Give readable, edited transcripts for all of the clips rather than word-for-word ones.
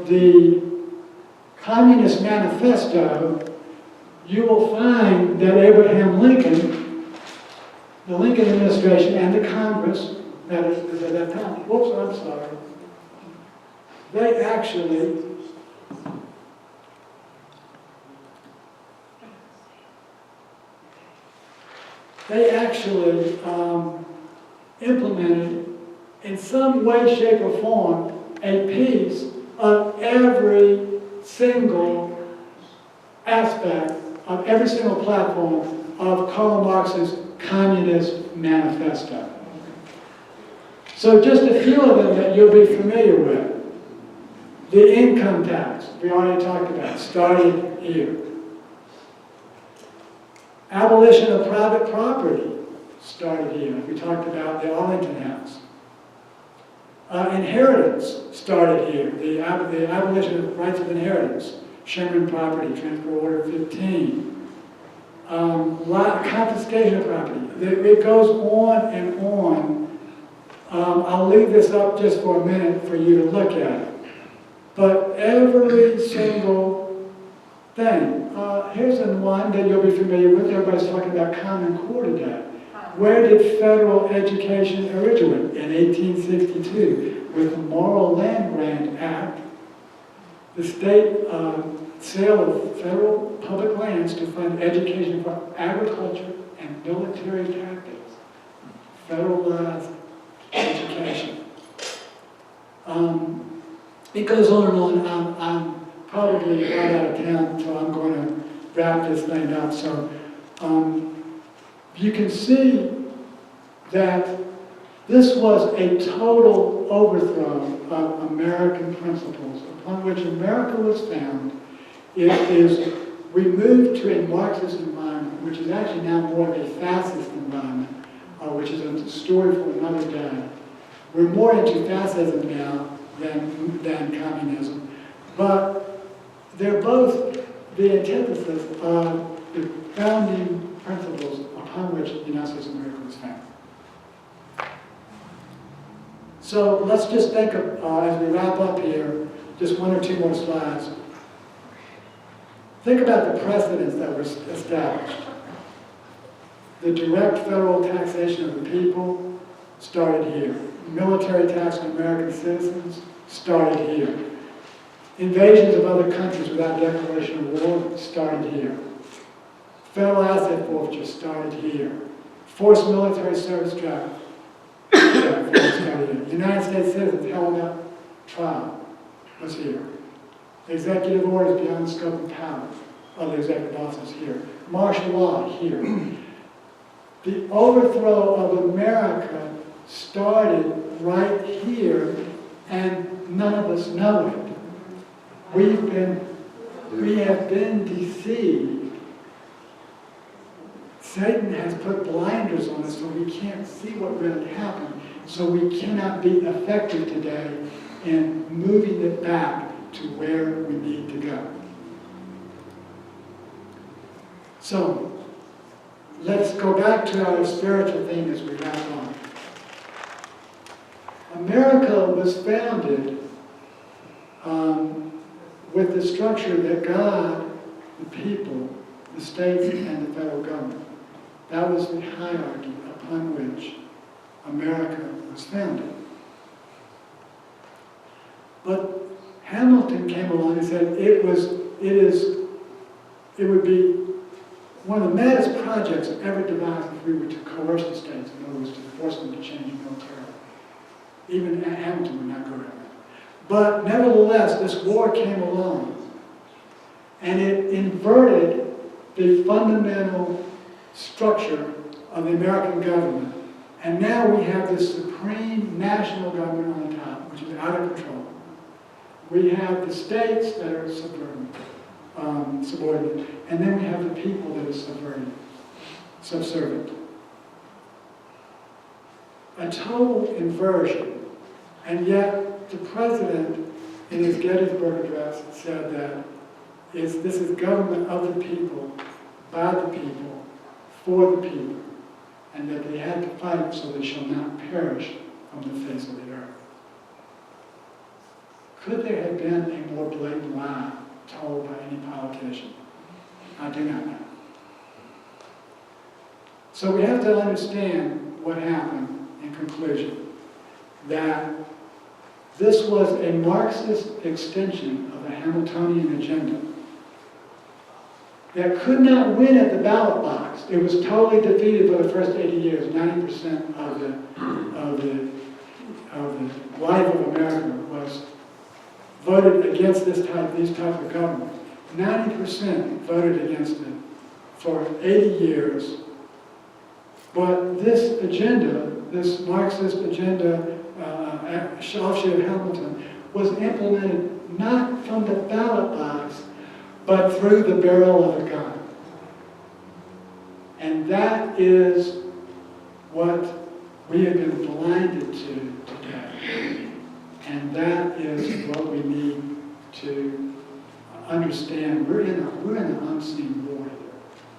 the Communist Manifesto, you will find that Abraham Lincoln, the Lincoln administration, and the Congress, that is at that time, whoops, I'm sorry, they actually implemented in some way, shape, or form a piece of every single aspect of every single platform of Karl Marx's Communist Manifesto. So just a few of them that you'll be familiar with. The income tax, we already talked about, started here. Abolition of private property started here. We talked about the Arlington House. Inheritance started here. The abolition of rights of inheritance. Sherman property, Transfer Order 15. Confiscation of property. It goes on and on. I'll leave this up just for a minute for you to look at it. But every single thing. Here's one that you'll be familiar with. Everybody's talking about Common Core today. Where did federal education originate? In 1862, with the Morrill Land Grant Act, the state sale of federal public lands to fund education for agriculture and military tactics. Federalized education. It goes on and on. I'm probably right out of town, so I'm going to wrap this thing up. So you can see that this was a total overthrow of American principles upon which America was found. It is removed to a Marxist environment, which is actually now more of a fascist environment, which is a story for another day. We're more into fascism now than communism, but they're both the antithesis of the founding principles upon which the United States of America was founded. So let's just think of, as we wrap up here, just one or two more slides. Think about the precedents that were established. The direct federal taxation of the people started here. Military tax on American citizens started here. Invasions of other countries without declaration of war started here. Federal asset forfeiture started here. Forced military service draft started here. United States citizens held up trial was here. Executive orders beyond the scope and power of the executive office here. Martial law here. The overthrow of America started right here, and none of us know it. We have been deceived. Satan has put blinders on us so we can't see what really happened, so we cannot be effective today in moving it back to where we need to go. So, let's go back to our spiritual theme as we wrap on. America was founded with the structure that God, the people, the states, and the federal government. That was the hierarchy upon which America was founded. But Hamilton came along and said it would be one of the maddest projects ever devised if we were to coerce the states, in other words, to force them to change militarily. Even Hamilton would not go that way. But nevertheless, this war came along, and it inverted the fundamental structure of the American government. And now we have this supreme national government on the top, which is out of control. We have the states that are subordinate, and then we have the people that are subservient. A total inversion. And yet, the president, in his Gettysburg Address, said that this is government of the people, by the people, for the people, and that they had to fight so they shall not perish from the face of the earth. Could there have been a more blatant lie told by any politician? I do not know. So we have to understand what happened in conclusion, that this was a Marxist extension of the Hamiltonian agenda that could not win at the ballot box. It was totally defeated for the first 80 years. 90% of the life of America was voted against these type of government. 90% voted against it for 80 years. But this agenda, this Marxist agenda, offshoot of Hamilton, was implemented not from the ballot box, but through the barrel of a gun. And that is what we have been blinded to today. And that is what we need to understand. We're in an unseen war here.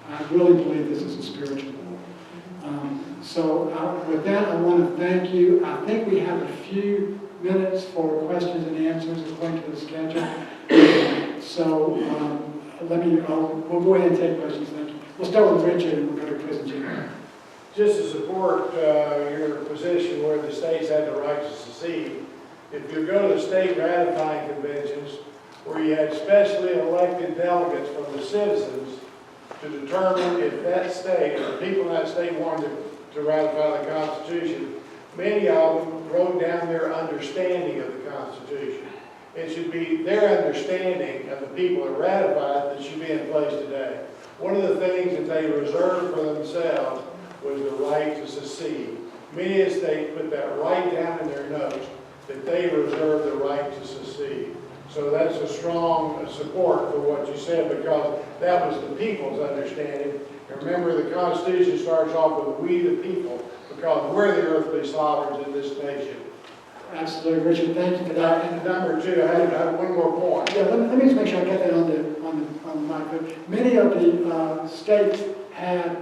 I really believe this is a spiritual war. With that, I want to thank you. I think we have a few minutes for questions and answers according to the schedule. We'll go ahead and take questions. Thank you. We'll start with Richard and we'll go to Chris and Jim. Just to support your position where the states had the right to secede, if you go to the state ratifying conventions where you had specially elected delegates from the citizens to determine if that state, or the people in that state wanted to ratify the Constitution, many of them wrote down their understanding of the Constitution. It should be their understanding of the people that ratified that should be in place today. One of the things that they reserved for themselves was the right to secede. Many states put that right down in their notes, that they reserve the right to secede. So that's a strong support for what you said, because that was the people's understanding. And remember, the Constitution starts off with "we the people," because we're the earthly sovereigns in this nation. Absolutely, Richard. Thank you for that. And number two, I have one more point. Yeah, let me just make sure I get that on the mic. Many of the states had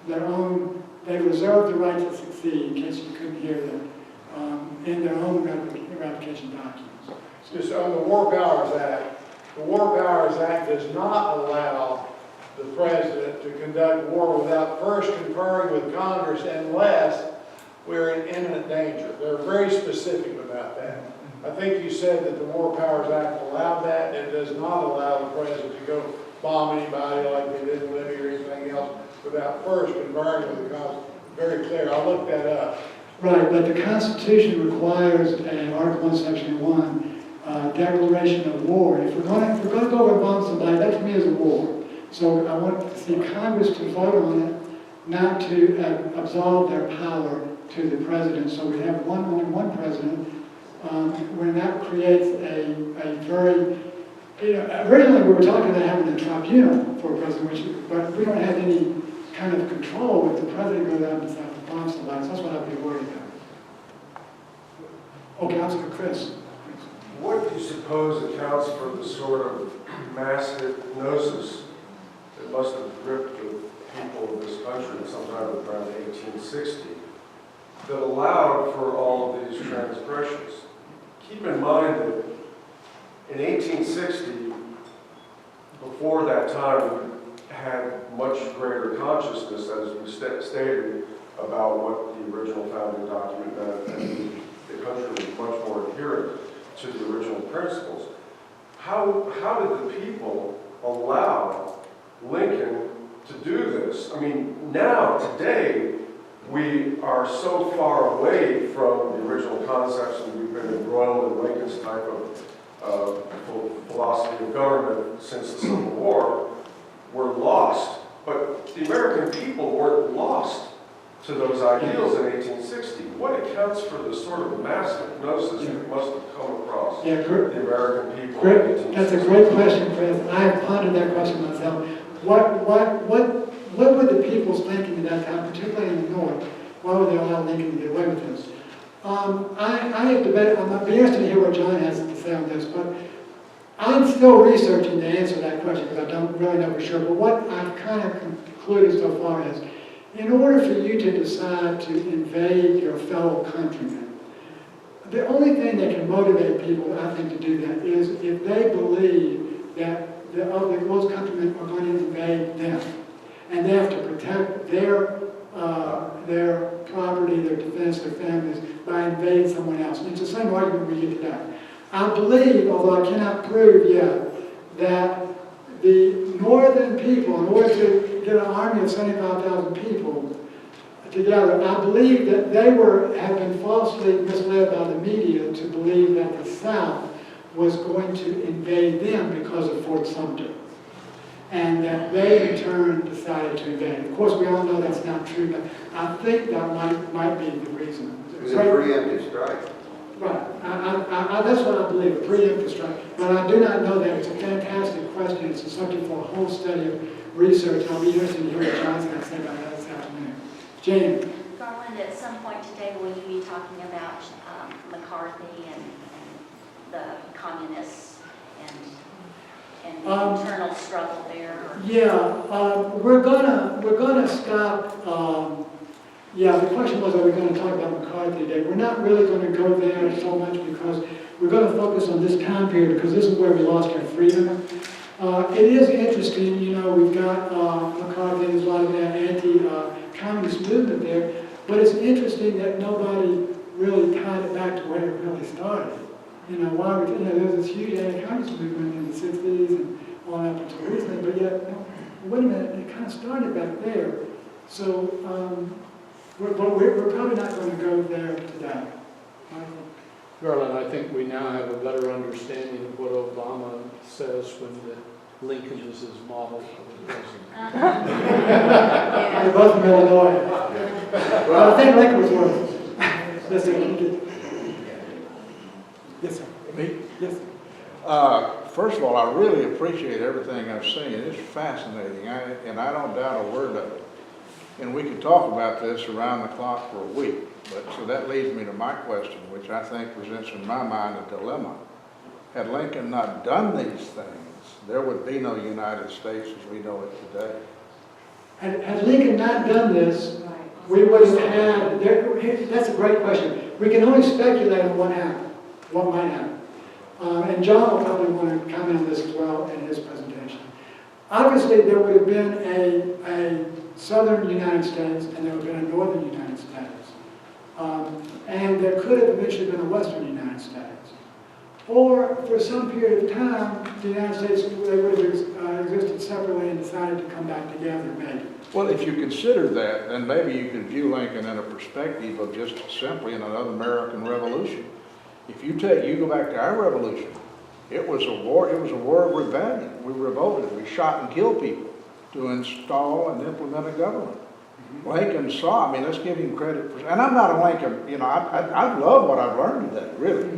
their own. They reserved the right to succeed, in case you couldn't hear them, in their own ratification documents. Just on the War Powers Act, the War Powers Act does not allow the President to conduct war without first conferring with Congress unless we're in imminent danger. They're very specific about that. I think you said that the War Powers Act allowed that. It does not allow the President to go bomb anybody like they did in Libya or anything else without first conferring with the Congress. Very clear. I'll look that up. Right, but the Constitution requires in Article 1, Section 1, declaration of war. If we're going to go over and bomb somebody, that to me is a war. So I want to see Congress to vote on it, not to absolve their power to the president. So we have only one president, when that creates a very, originally we were talking about having a tribunal for a president, but we don't have any kind of control if the president goes out and decides to bomb somebody. So that's what I'd be worried about. Okay, I'll ask Chris. What do you suppose accounts for the sort of mass hypnosis that must have gripped the people of this country sometime around 1860 that allowed for all of these transgressions? Keep in mind that in 1860, before that time, we had much greater consciousness, as we stated, about what the original founding document meant, and the country was much more adherent to the original principles. How did the people allow Lincoln to do this? I mean, now, today, we are so far away from the original concepts, and we've been embroiled in Lincoln's type of philosophy of government since the Civil War. We're lost. But the American people weren't lost to those ideals in 1860. What accounts for the sort of mass hypnosis that must have come across the American people in 1860? That's a great question, Chris. I have pondered that question myself. What were the people's thinking at that time, particularly in the North? Why would they allow Lincoln to get away with this? I have debated. I'm be interested to hear what John has to say on this, but I'm still researching to answer that question because I don't really know for sure. But what I've kind of concluded so far is, in order for you to decide to invade your fellow countrymen, the only thing that can motivate people, I think, to do that is if they believe that those countrymen are going to invade them, and they have to protect their property, their defense, their families by invading someone else. And it's the same argument we get today. I believe, although I cannot prove yet, that the northern people, in order to get an army of 75,000 people together, I believe that they have been falsely misled by the media to believe that the South was going to invade them because of Fort Sumter. And that they, in turn, decided to invade. Of course, we all know that's not true, but I think that might be the reason. It was a preemptive strike. Right. That's what I believe, a preemptive strike. But I do not know that. It's a fantastic question. It's a subject for a whole study of research. I'll be interested to hear what John's going to say about that this afternoon. Jane. Garland, at some point today, will you be talking about McCarthy and the communists and the internal struggle there? Yeah, we're gonna stop. Yeah, the question was, are we going to talk about McCarthy today? We're not really going to go there so much because we're going to focus on this time period because this is where we lost our freedom. It is interesting, you know, we've got McCarthy, there's a lot of that anti-communist movement there, but it's interesting that nobody really tied it back to where it really started. You know, there was this huge anti-communist movement in the 60s and on up until recently, but yet, wait a minute, it kind of started back there. So, we're probably not going to go there today. Garland, I think we now have a better understanding of what Obama says when Lincoln is his model for the president. They're both from Illinois. Well, I think Lincoln was worse. Listen, yes, sir. Me? Yes, sir. First of all, I really appreciate everything I've seen. It's fascinating, and I don't doubt a word of it. And we could talk about this around the clock for a week. But so that leads me to my question, which I think presents in my mind a dilemma. Had Lincoln not done these things, there would be no United States as we know it today. Had Lincoln not done this, we would have had, that's a great question. We can only speculate on what happened, what might happen. And John will probably want to comment on this as well in his presentation. Obviously, there would have been a southern United States and there would have been a northern United States. And there could have eventually been a western United States. Or for some period of time, the United States, they would have existed separately and decided to come back together, maybe. Well, if you consider that, then maybe you could view Lincoln in a perspective of just simply another American Revolution. If you go back to our revolution, it was a war of rebellion. We revolted, we shot and killed people to install and implement a government. Lincoln saw, let's give him credit for, and I'm not a Lincoln, I love what I've learned today, really.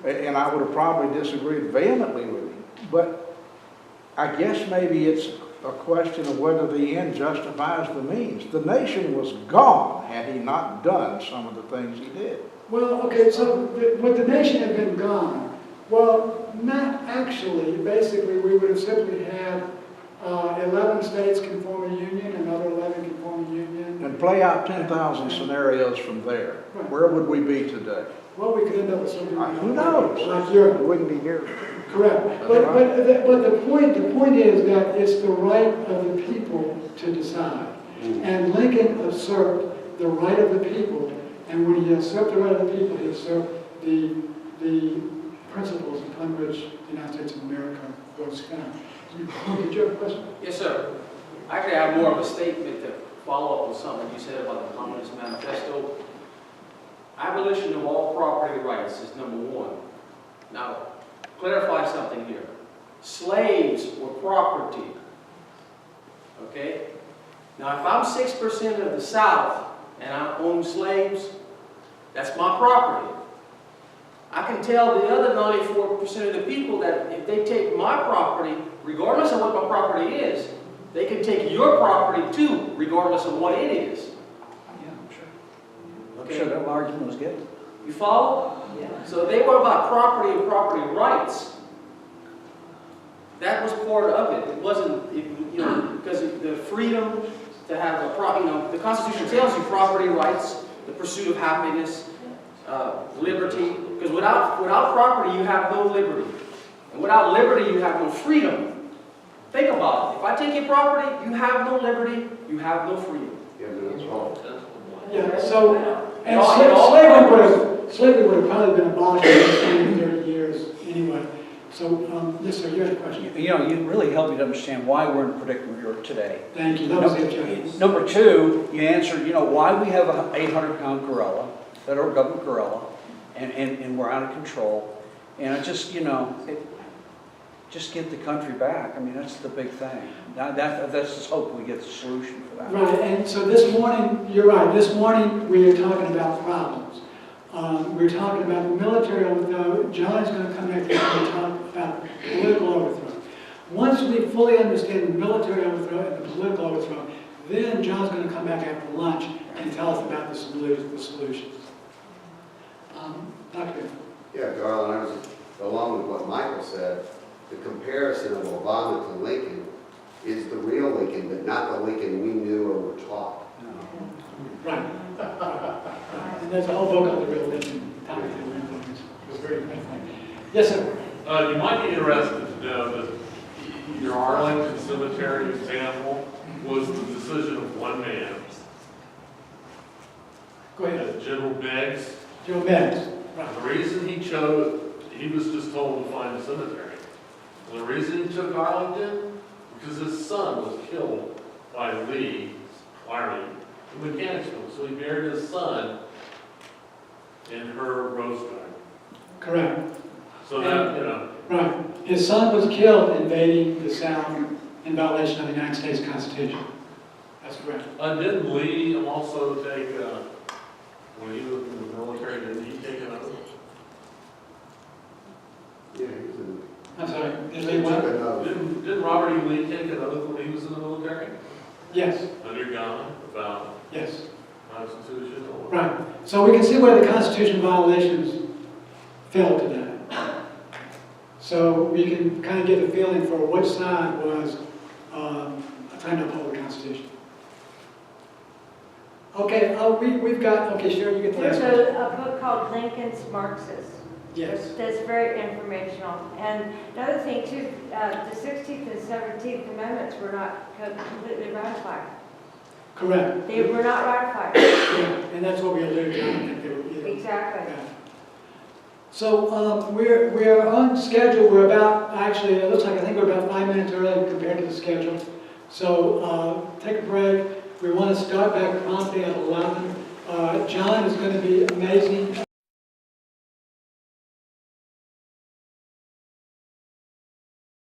And I would have probably disagreed vehemently with him. But I guess maybe it's a question of whether the end justifies the means. The nation was gone had he not done some of the things he did. Well, okay, so would the nation have been gone? Well, not actually. Basically, we would have simply had 11 states can form a union, another 11 can form a union. And play out 10,000 scenarios from there. Right. Where would we be today? Well, we could end up with something Who knows? like Europe. We wouldn't be here. Correct. But the point is that it's the right of the people to decide. And Lincoln usurped the right of the people, and when he usurped the right of the people, he usurped the principles upon which the United States of America was founded. Did you have a question? Yes, sir. Actually, I have more of a statement to follow up with something you said about the Communist Manifesto. Abolition of all property rights is number one. Now, clarify something here. Slaves were property. Okay? Now, if I'm 6% of the South and I own slaves, that's my property. I can tell the other 94% of the people that if they take my property, regardless of what my property is, they can take your property too, regardless of what it is. Yeah, I'm sure. Okay? Sure, that argument was given. You follow? Yeah. So they were about property and property rights. That was part of it. It wasn't, because the freedom to have a property, the Constitution tells you property rights, the pursuit of happiness, liberty, because without property, you have no liberty. And without liberty, you have no freedom. Think about it. If I take your property, you have no liberty, you have no freedom. Yeah, but that's wrong. Yeah, so, and slavery would have probably been abolished in 20, 30 years anyway. So, yes, sir, you had a question. You know, you really helped me to understand why we're in the predicament we are today. Thank you, that was it, Judge. Number two, you answered, you know, why we have an 800-pound gorilla, federal government gorilla, and we're out of control. And I just, you know, just get the country back. I mean, that's the big thing. That's just hope we get the solution for that. Right, and so this morning, you're right, this morning we are talking about problems. We're talking about the military overthrow. John's going to come back here and talk about political overthrow. Once we fully understand the military overthrow and the political overthrow, then John's going to come back after lunch and tell us about the solutions. Dr. Yeah, Garland, I was, along with what Michael said, the comparison of Obama to Lincoln is the real Lincoln, but not the Lincoln we knew or were taught. Right. And there's a whole book on the real Lincoln. It was very fascinating. Yes, sir. You might be interested to know that your Arlington Cemetery example was the decision of one man, Go ahead. General Beggs. Joe Beggs. Right. The reason he chose, he was just told to find a cemetery. And the reason he took Arlington, because his son was killed by Lee, Larry, in Mechanicsville. So he buried his son in her rose garden. Correct. So that, you know. Right. His son was killed invading the South in violation of the United States Constitution. That's correct. Didn't Lee also take, when he was in the military, didn't he take an oath? Yeah, he was in. I'm sorry. Did He Lee took what? an oath. Didn't Robert E. Lee take an oath when he was in the military? Yes. Under God, about Yes. Constitution or? Right. So we can see where the Constitution violations fell today. So we can kind of get a feeling for which side was trying to uphold the Constitution. Okay, we've got, okay, Sherry, you get the last There's question. a book called Lincoln's Marxist. Yes. That's very informational. And another thing too, the 16th and 17th Amendments were not completely ratified. Correct. They were not ratified. Yeah, and that's what we alluded to. I don't think they were either. Exactly. Yeah. So we're on schedule. We're about, actually, it looks like I think we're about 5 minutes early compared to the schedule. So take a break. We want to start back promptly at 11. John is going to be amazing.